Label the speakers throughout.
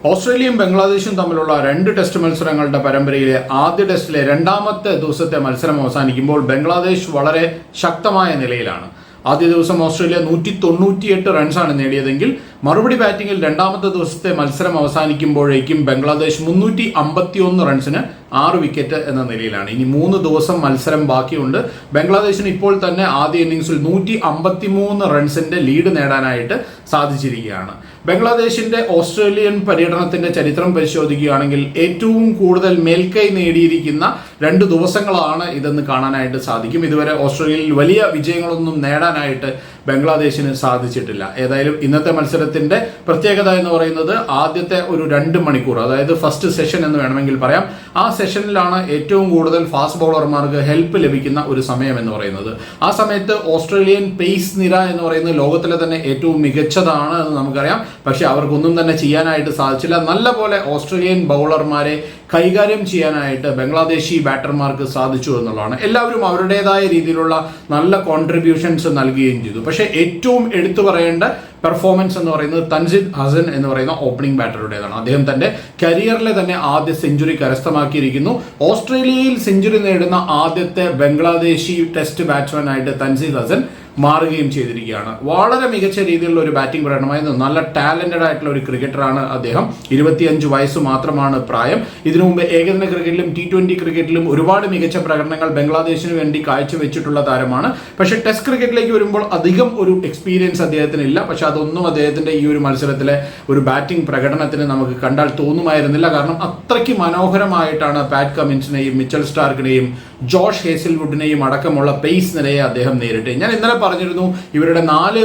Speaker 1: ഓസ്ട്രേലിയയും ബംഗ്ലാദേശും തമ്മിലുള്ള 2 ടെസ്റ്റ് മത്സരങ്ങളുടെ പരമ്പരയിലെ ആദ്യ ടെസ്റ്റിലെ രണ്ടാമത്തെ ദിവസത്തെ മത്സരം അവസാനിക്കുമ്പോൾ ബംഗ്ലാദേശ് വളരെ ശക്തമായ നിലയിലാണ്. ആദ്യ ദിവസം ഓസ്ട്രേലിയ 198 റൺസാണ് നേടിയതെങ്കിൽ മറുപടി ബാറ്റിംഗിൽ രണ്ടാമത്തെ ദിവസത്തെ മത്സരം അവസാനിക്കുമ്പോഴേക്കും ബംഗ്ലാദേശ് 351 റൺസിന് 6 വിക്കറ്റ് എന്ന നിലയിലാണ്. ഇനി 3 ദിവസം മത്സരം ബാക്കിയുണ്ട്. ബംഗ്ലാദേശിന് ഇപ്പോൾ തന്നെ ആദ്യ ഇന്നിംഗ്സിൽ 153 റൺസിന്റെ ലീഡ് നേടാനായിട്ട് സാധിച്ചിരിക്കുകയാണ്. ബംഗ്ലാദേശിന്റെ ഓസ്ട്രേലിയൻ പര്യടനത്തിന്റെ ചരിത്രം പരിശോധിക്കുകയാണെങ്കിൽ ഏറ്റവും കൂടുതൽ മേൽക്കൈ നേടിയിരിക്കുന്ന 2 ദിവസങ്ങളാണ് ഇതെന്ന് കാണാനായിട്ട് സാധിക്കും. ഇതുവരെ ഓസ്ട്രേലിയയിൽ വലിയ വിജയങ്ങളൊന്നും നേടാനായിട്ട് ബംഗ്ലാദേശിന് സാധിച്ചിട്ടില്ല. ഏതായാലും ഇന്നത്തെ മത്സരത്തിന്റെ പ്രത്യേകത എന്ന് പറയുന്നത് ആദ്യത്തെ ഒരു 2 മണിക്കൂർ, അതായത് ഫസ്റ്റ് സെഷൻ എന്ന് വേണമെങ്കിൽ പറയാം, ആ സെഷനിലാണ് ഏറ്റവും കൂടുതൽ ഫാസ്റ്റ് ബൗളർമാർക്ക് ഹെൽപ്പ് ലഭിക്കുന്ന ഒരു സമയം എന്ന് പറയുന്നത്. ആ സമയത്ത് ഓസ്ട്രേലിയൻ പേസ് നിര എന്ന് പറയുന്നത് ലോകത്തിലെ തന്നെ ഏറ്റവും മികച്ചതാണ് എന്ന് നമുക്കറിയാം. പക്ഷെ അവർക്കൊന്നും തന്നെ ചെയ്യാനായിട്ട് സാധിച്ചില്ല. നല്ല പോലെ ഓസ്ട്രേലിയൻ ബൗളർമാരെ കൈകാര്യം ചെയ്യാനായിട്ട് ബംഗ്ലാദേശി ബാറ്റർമാർക്ക് സാധിച്ചു എന്നുള്ളതാണ്. എല്ലാവരും അവരുടേതായ രീതിയിലുള്ള നല്ല കോൺട്രിബ്യൂഷൻസ് നൽകുകയും ചെയ്തു. പക്ഷേ ഏറ്റവും എടുത്തു പറയേണ്ട പെർഫോമൻസ് എന്ന് പറയുന്നത് തൻസീദ് ഹസൻ എന്ന് പറയുന്ന ഓപ്പണിംഗ് ബാറ്ററുടേതാണ്. അദ്ദേഹം തന്റെ കരിയറിലെ തന്നെ ആദ്യ സെഞ്ചുറി കരസ്ഥമാക്കിയിരിക്കുന്നു. ഓസ്ട്രേലിയയിൽ സെഞ്ചുറി നേടുന്ന ആദ്യത്തെ ബംഗ്ലാദേശി ടെസ്റ്റ് ബാറ്റ്സ്മാൻ ആയിട്ട് തൻസീദ് ഹസൻ മാറുകയും ചെയ്തിരിക്കുകയാണ്. വളരെ മികച്ച രീതിയിലുള്ള ഒരു ബാറ്റിംഗ് പ്രകടനമായിരുന്നു. നല്ല ടാലന്റഡ് ആയിട്ടുള്ള ഒരു ക്രിക്കറ്ററാണ് അദ്ദേഹം. 25 വയസ്സ് മാത്രമാണ് പ്രായം. ഇതിനു മുമ്പ് ഏകദിന ക്രിക്കറ്റിലും T20 ക്രിക്കറ്റിലും ഒരുപാട് മികച്ച പ്രകടനങ്ങൾ ബംഗ്ലാദേശിന് വേണ്ടി കാഴ്ചവെച്ചിട്ടുള്ള താരമാണ്. പക്ഷെ ടെസ്റ്റ് ക്രിക്കറ്റിലേക്ക് വരുമ്പോൾ അധികം ഒരു എക്സ്പീരിയൻസ് അദ്ദേഹത്തിന് ഇല്ല. പക്ഷെ അതൊന്നും അദ്ദേഹത്തിന്റെ ഈ ഒരു മത്സരത്തിലെ ഒരു ബാറ്റിംഗ് പ്രകടനത്തിന് നമുക്ക് കണ്ടാൽ തോന്നുമായിരുന്നില്ല. കാരണം അത്രയ്ക്ക് മനോഹരമായിട്ടാണ് പാറ്റ് കമിൻസിനെയും മിച്ചൽ സ്റ്റാർക്കിനെയും ജോഷ് ഹേസിൽവുഡിനെയും അടക്കമുള്ള പേസ് നിരയെ അദ്ദേഹം നേരിട്ട്. ഞാൻ ഇന്നലെ പറഞ്ഞിരുന്നു, ഇവരുടെ 4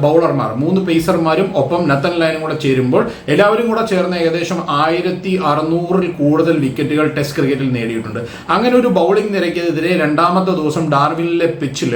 Speaker 1: ബൗളർമാർ, 3 പേസർമാരും ഒപ്പം നത്തൻ ലൈനും കൂടെ ചേരുമ്പോൾ എല്ലാവരും കൂടെ ചേർന്ന് ഏകദേശം 1600-ൽ കൂടുതൽ വിക്കറ്റുകൾ ടെസ്റ്റ് ക്രിക്കറ്റിൽ നേടിയിട്ടുണ്ട്. അങ്ങനെ ഒരു ബൗളിംഗ് നിരയ്ക്കെതിരെ രണ്ടാമത്തെ ദിവസം ഡാർവിനിലെ പിച്ചിൽ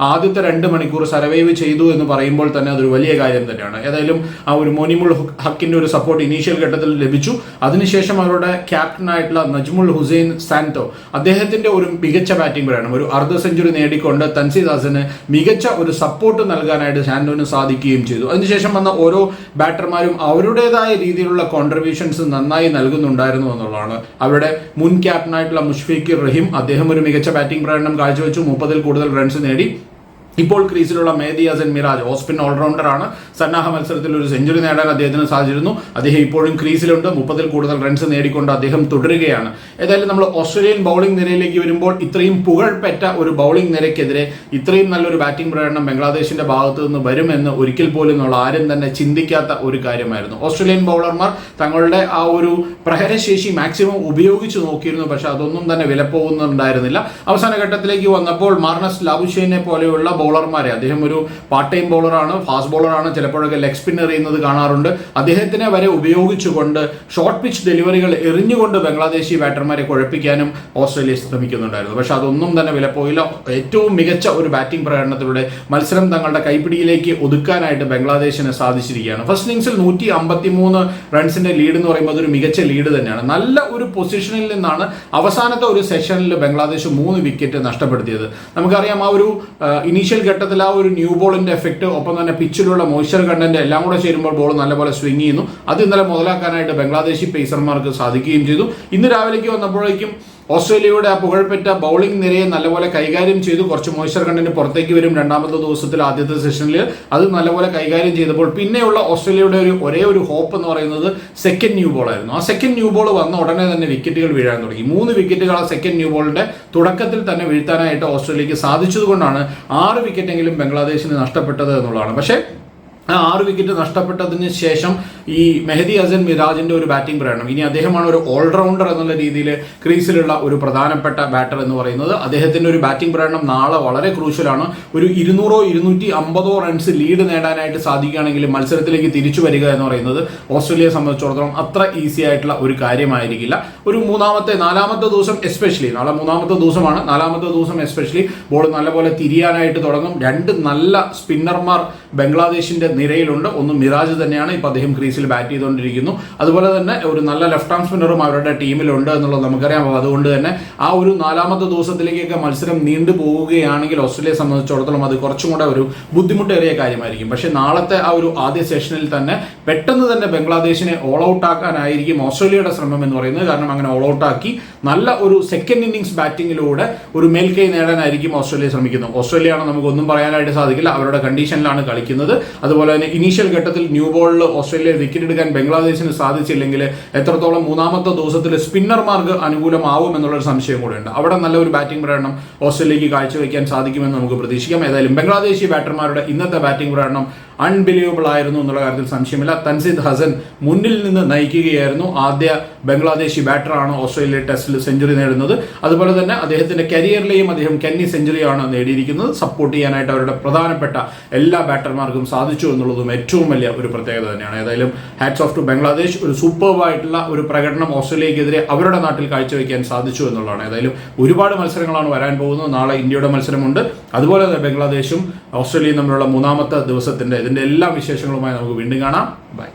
Speaker 1: ആദ്യത്തെ 2 മണിക്കൂർ സർവൈവ് ചെയ്തു എന്ന് പറയുമ്പോൾ തന്നെ അതൊരു വലിയ കാര്യം തന്നെയാണ്. ഏതായാലും ആ ഒരു മോനിമുൾ ഹക്കിന്റെ ഒരു സപ്പോർട്ട് ഇനീഷ്യൽ ഘട്ടത്തിൽ ലഭിച്ചു. അതിനുശേഷം അവരുടെ ക്യാപ്റ്റനായിട്ടുള്ള നജ്മുൽ ഹുസൈൻ സാന്റോ, അദ്ദേഹത്തിന്റെ ഒരു മികച്ച ബാറ്റിംഗ് പ്രകടനം, ഒരു അർദ്ധ സെഞ്ചുറി നേടിക്കൊണ്ട് തൻസീദ് ഹസന് മികച്ച ഒരു സപ്പോർട്ട് നൽകാനായിട്ട് സാന്റോന് സാധിക്കുകയും ചെയ്തു. അതിനുശേഷം വന്ന ഓരോ ബാറ്റർമാരും അവരുടേതായ രീതിയിലുള്ള കോൺട്രിബ്യൂഷൻസ് നന്നായി നൽകുന്നുണ്ടായിരുന്നു എന്നുള്ളതാണ്. അവരുടെ മുൻ ക്യാപ്റ്റനായിട്ടുള്ള മുഷ്ഫീഖ് റഹീം, അദ്ദേഹം ഒരു മികച്ച ബാറ്റിംഗ് പ്രകടനം കാഴ്ചവെച്ചു. 30-ൽ കൂടുതൽ റൺസ് നേടി. ഇപ്പോൾ ക്രീസിലുള്ള മെഹദി ഹസൻ മിറാജ് ഓസ്പിൻ ഓൾറൗണ്ടറാണ്. സന്നാഹ മത്സരത്തിൽ ഒരു സെഞ്ചുറി നേടാൻ അദ്ദേഹത്തിന് സാധിച്ചിരുന്നു. അദ്ദേഹം ഇപ്പോഴും ക്രീസിലുണ്ട്. 30-ൽ കൂടുതൽ റൺസ് നേടിക്കൊണ്ട് അദ്ദേഹം തുടരുകയാണ്. ഏതായാലും നമ്മൾ ഓസ്ട്രേലിയൻ ബൗളിംഗ് നിരയിലേക്ക് വരുമ്പോൾ ഇത്രയും പുകഴ്പെറ്റ ഒരു ബൗളിംഗ് നിരയ്ക്കെതിരെ ഇത്രയും നല്ലൊരു ബാറ്റിംഗ് പ്രകടനം ബംഗ്ലാദേശിന്റെ ഭാഗത്തു നിന്ന് വരുമെന്ന് ഒരിക്കൽ പോലും നമ്മൾ ആരും തന്നെ ചിന്തിക്കാത്ത ഒരു കാര്യമായിരുന്നു. ഓസ്ട്രേലിയൻ ബൗളർമാർ തങ്ങളുടെ ആ ഒരു പ്രഹരശേഷി മാക്സിമം ഉപയോഗിച്ച് നോക്കിയിരുന്നു. പക്ഷെ അതൊന്നും തന്നെ വിലപ്പോകുന്നുണ്ടായിരുന്നില്ല. അവസാന ഘട്ടത്തിലേക്ക് വന്നപ്പോൾ മാർണസ് ലാബുഷേനെ പോലെയുള്ള ബൗളർമാരെ, അദ്ദേഹം ഒരു പാർട്ട് ടൈം ബൗളറാണ്, ഫാസ്റ്റ് ബൗളറാണ്, ചിലപ്പോഴൊക്കെ ലെഗ് സ്പിൻ എറിയുന്നത് കാണാറുണ്ട്. അദ്ദേഹത്തിനെ വരെ ഉപയോഗിച്ചുകൊണ്ട് ഷോർട്ട് പിച്ച് ഡെലിവറികൾ എറിഞ്ഞുകൊണ്ട് ബംഗ്ലാദേശി ബാറ്റർമാരെ കുഴപ്പിക്കാനും ഓസ്ട്രേലിയ ശ്രമിക്കുന്നുണ്ടായിരുന്നു. പക്ഷെ അതൊന്നും തന്നെ വിലപ്പോയില്ല. ഏറ്റവും മികച്ച ഒരു ബാറ്റിംഗ് പ്രകടനത്തിലൂടെ മത്സരം തങ്ങളുടെ കൈപ്പിടിയിലേക്ക് ഒതുക്കാനായിട്ട് ബംഗ്ലാദേശിന് സാധിച്ചിരിക്കുകയാണ്. ഫസ്റ്റ് ഇന്നിംഗ്സിൽ 153 റൺസിന്റെ ലീഡ് എന്ന് പറയുമ്പോൾ അതൊരു മികച്ച ലീഡ് തന്നെയാണ്. നല്ല ഒരു പൊസിഷനിൽ നിന്നാണ് അവസാനത്തെ ഒരു സെഷനിൽ ബംഗ്ലാദേശ് 3 വിക്കറ്റ് നഷ്ടപ്പെടുത്തിയത്. നമുക്കറിയാം, ആ ഒരു ഇനീഷ്യൽ ഘട്ടത്തിൽ ആ ഒരു ന്യൂ ബോളിന്റെ എഫക്ട്, ഒപ്പം തന്നെ പിച്ചിലുള്ള മോയ്സ്ചർ കണ്ടന്റ് എല്ലാം കൂടെ ചേരുമ്പോൾ ബോൾ നല്ലപോലെ സ്വിംഗ് ചെയ്യുന്നു. അത് ഇന്നലെ മുതലാക്കാനായിട്ട് ബംഗ്ലാദേശി പേസർമാർക്ക് സാധിക്കുകയും ചെയ്തു. ഇന്ന് രാവിലേക്ക് വന്നപ്പോഴേക്കും ഓസ്ട്രേലിയയുടെ ആ പുകഴ്പെറ്റ ബൗളിംഗ് നിരയെ നല്ലപോലെ കൈകാര്യം ചെയ്തു. കുറച്ച് മോയ്സ്ചർ കണ്ടന്റ് പുറത്തേക്ക് വരും രണ്ടാമത്തെ ദിവസത്തിൽ. ആദ്യത്തെ സെഷനിൽ അത് നല്ലപോലെ കൈകാര്യം ചെയ്തപ്പോൾ പിന്നെയുള്ള ഓസ്ട്രേലിയയുടെ ഒരേ ഒരു ഹോപ്പ് എന്ന് പറയുന്നത് സെക്കൻഡ് ന്യൂ ബോൾ ആയിരുന്നു. ആ സെക്കൻഡ് ന്യൂ ബോൾ വന്ന ഉടനെ തന്നെ വിക്കറ്റുകൾ വീഴാൻ തുടങ്ങി. 3 വിക്കറ്റുകൾ ആ സെക്കൻഡ് ന്യൂ ബോളിന്റെ തുടക്കത്തിൽ തന്നെ വീഴ്ത്താനായിട്ട് ഓസ്ട്രേലിയക്ക് സാധിച്ചതുകൊണ്ടാണ് 6 വിക്കറ്റെങ്കിലും ബംഗ്ലാദേശിന് നഷ്ടപ്പെട്ടത് എന്നുള്ളതാണ്. പക്ഷേ ആ 6 വിക്കറ്റ് നഷ്ടപ്പെട്ടതിന് ശേഷം ഈ മെഹദി ഹസൻ മിറാജിന്റെ ഒരു ബാറ്റിംഗ് പ്രകടനം, ഇനി അദ്ദേഹമാണ് ഒരു ഓൾറൗണ്ടർ എന്നുള്ള രീതിയിൽ ക്രീസിലുള്ള ഒരു പ്രധാനപ്പെട്ട ബാറ്റർ എന്ന് പറയുന്നത്. അദ്ദേഹത്തിന്റെ ഒരു ബാറ്റിംഗ് പ്രകടനം നാളെ വളരെ ക്രൂഷ്യലാണ്. ഒരു 200-250 റൺസ് ലീഡ് നേടാനായിട്ട് സാധിക്കുകയാണെങ്കിൽ മത്സരത്തിലേക്ക് തിരിച്ചു വരിക എന്ന് പറയുന്നത് ഓസ്ട്രേലിയയെ സംബന്ധിച്ചിടത്തോളം അത്ര ഈസി ആയിട്ടുള്ള ഒരു കാര്യമായിരിക്കില്ല. ഒരു നാലാമത്തെ ദിവസം എസ്പെഷ്യലി, നാളെ 3-ാമത്തെ ദിവസമാണ്, 4-ാമത്തെ ദിവസം എസ്പെഷ്യലി ബോൾ നല്ലപോലെ തിരിയാനായിട്ട് തുടങ്ങും. 2 നല്ല സ്പിന്നർമാർ ബംഗ്ലാദേശിന്റെ നിരയിലുണ്ട്. ഒന്ന് മിറാജ് തന്നെയാണ്, ഇപ്പൊ അദ്ദേഹം ക്രീസിൽ ക്രീസിൽ ബാറ്റ് ചെയ്തുകൊണ്ടിരിക്കുന്നു. അതുപോലെ തന്നെ ഒരു നല്ല ലെഫ്റ്റ് ആം സ്പിന്നറും അവരുടെ ടീമിലുണ്ട് എന്നുള്ളത് നമുക്കറിയാം. അതുകൊണ്ട് തന്നെ ആ ഒരു 4ാമത്തെ ദിവസത്തിലേക്കൊക്കെ മത്സരം നീണ്ടു പോവുകയാണെങ്കിൽ ഓസ്ട്രേലിയയെ സംബന്ധിച്ചിടത്തോളം അത് കുറച്ചും കൂടെ ഒരു ബുദ്ധിമുട്ടേറിയ കാര്യമായിരിക്കും. പക്ഷേ നാളത്തെ ആ ഒരു ആദ്യ സെഷനിൽ തന്നെ പെട്ടെന്ന് തന്നെ ബംഗ്ലാദേശിനെ ഓൾ ഔട്ട് ആക്കാനായിരിക്കും ഓസ്ട്രേലിയയുടെ ശ്രമം എന്ന് പറയുന്നത്. കാരണം അങ്ങനെ ഓൾ ഔട്ട് ആക്കി നല്ല ഒരു സെക്കൻഡ് ഇന്നിംഗ്സ് ബാറ്റിംഗിലൂടെ ഒരു മേൽക്കൈ നേടാനായിരിക്കും ഓസ്ട്രേലിയ ശ്രമിക്കുന്നത്. ഓസ്ട്രേലിയയാണ് നമുക്കൊന്നും പറയാനായിട്ട് സാധിക്കില്ല, അവരുടെ കണ്ടീഷനിലാണ് കളിക്കുന്നത്. അതുപോലെ തന്നെ ഇനീഷ്യൽ ഘട്ടത്തിൽ ന്യൂ ബോളിൽ ഓസ്ട്രേലിയ വിക്കറ്റ് എടുക്കാൻ ബംഗ്ലാദേശിന് സാധിച്ചില്ലെങ്കിൽ എത്രത്തോളം 3ാമത്തെ ദിവസത്തിൽ സ്പിന്നർമാർക്ക് അനുകൂലമാവും എന്നുള്ളൊരു സംശയം കൂടെയുണ്ട്. അവിടെ നല്ല ഒരു ബാറ്റിംഗ് പ്രകടനം ഓസ്ട്രേലിയക്ക് കാഴ്ചവെക്കാൻ സാധിക്കുമെന്ന് നമുക്ക് പ്രതീക്ഷിക്കാം. ഏതായാലും ബംഗ്ലാദേശി ബാറ്റർമാരുടെ ഇന്നത്തെ ബാറ്റിംഗ് പ്രകടനം അൺബിലീവബിൾ ആയിരുന്നു എന്നുള്ള കാര്യത്തിൽ സംശയമില്ല. തൻസീദ് ഹസൻ മുന്നിൽ നിന്ന് നയിക്കുകയായിരുന്നു. ആദ്യ ബംഗ്ലാദേശി ബാറ്ററാണ് ഓസ്ട്രേലിയ ടെസ്റ്റിൽ സെഞ്ചുറി നേടുന്നത്. അതുപോലെ തന്നെ അദ്ദേഹത്തിന്റെ കരിയറിലെയും അദ്ദേഹം കന്നി സെഞ്ചുറിയാണ് നേടിയിരിക്കുന്നത്. സപ്പോർട്ട് ചെയ്യാനായിട്ട് അവരുടെ പ്രധാനപ്പെട്ട എല്ലാ ബാറ്റർമാർക്കും സാധിച്ചു എന്നുള്ളതും ഏറ്റവും വലിയ ഒരു പ്രത്യേകത തന്നെയാണ്. ഏതായാലും ഹാറ്റ്സ് ഓഫ് ടു ബംഗ്ലാദേശ്. ഒരു സൂപ്പർബായിട്ടുള്ള ഒരു പ്രകടനം ഓസ്ട്രേലിയക്കെതിരെ അവരുടെ നാട്ടിൽ കാഴ്ചവെക്കാൻ സാധിച്ചു എന്നുള്ളതാണ്. ഏതായാലും ഒരുപാട് മത്സരങ്ങളാണ് വരാൻ പോകുന്നത്. നാളെ ഇന്ത്യയുടെ മത്സരമുണ്ട്. അതുപോലെ തന്നെ ബംഗ്ലാദേശും ഓസ്ട്രേലിയയും തമ്മിലുള്ള 3ാമത്തെ ദിവസത്തിന്റെ ഇതിന്റെ എല്ലാ വിശേഷങ്ങളുമായി നമുക്ക് വീണ്ടും കാണാം. ബൈ.